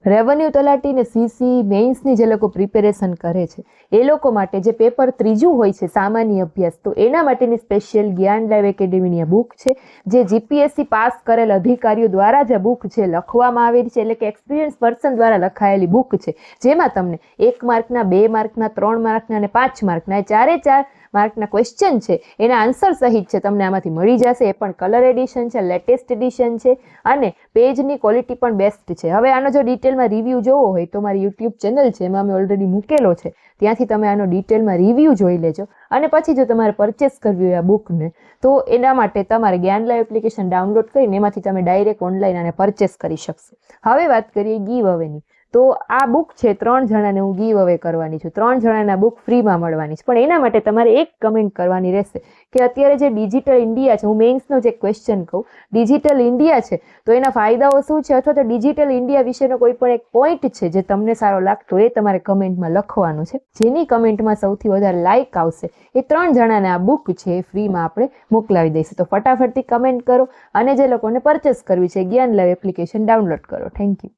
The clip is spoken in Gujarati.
રેવન્યુ તલાટી ને સીસી મેઇન્સની જે લોકો પ્રિપેરેશન કરે છે એ લોકો માટે જે પેપર ત્રીજું હોય છે સામાન્ય અભ્યાસ, તો એના માટેની સ્પેશિયલ જ્ઞાન લાઈવ એકેડેમીની આ બુક છે, જે જીપીએસસી પાસ કરેલ અધિકારીઓ દ્વારા જ આ બુક છે લખવામાં આવેલી છે, એટલે કે એક્સપિરિયન્સ પર્સન દ્વારા લખાયેલી બુક છે, જેમાં તમને 1 માર્કના, 2 માર્કના, 3 માર્કના અને 5 માર્કના એ 4 માર્કના ક્વેશ્ચન છે એના આન્સર સહિત છે તમને આમાંથી મળી જશે. એ પણ કલર એડિશન છે, લેટેસ્ટ એડિશન છે અને પેજની ક્વોલિટી પણ બેસ્ટ છે. હવે આનો જો ડિટેલમાં રિવ્યૂ જોવો હોય તો મારી યુટ્યુબ ચેનલ છે, એમાં મેં ઓલરેડી મૂકેલો છે, ત્યાંથી તમે આનો ડિટેલમાં રિવ્યૂ જોઈ લેજો. અને પછી જો તમારે પરચેસ કરવી હોય આ બુકને, તો એના માટે તમારે જ્ઞાન લાઈવ એપ્લિકેશન ડાઉનલોડ કરીને એમાંથી તમે ડાયરેક્ટ ઓનલાઈન આને પરચેસ કરી શકશો. હવે વાત કરીએ ગીવ અવેની. તો આ બુક છે 3 જણાને હું ગીવ અવે કરવાની છું. 3 જણાને આ બુક ફ્રીમાં મળવાની છે, પણ એના માટે તમારે એક કમેન્ટ કરવાની રહેશે કે અત્યારે જે ડિજિટલ ઇન્ડિયા છે, હું મેઇન્સનો જે ક્વેશ્ચન કહું, ડિજિટલ ઇન્ડિયા છે તો એના ફાયદાઓ શું છે, અથવા તો ડિજિટલ ઇન્ડિયા વિશેનો કોઈ પણ એક પોઈન્ટ છે જે તમને સારો લાગતો એ તમારે કમેન્ટમાં લખવાનું છે. જેની કમેન્ટમાં સૌથી વધારે લાઇક આવશે એ 3 જણાને આ બુક છે એ ફ્રીમાં આપણે મોકલાવી દઈશું. તો ફટાફટથી કમેન્ટ કરો અને જે લોકોને પરચેસ કરવી છે જ્ઞાન લાઈવ એપ્લિકેશન ડાઉનલોડ કરો. Thank you.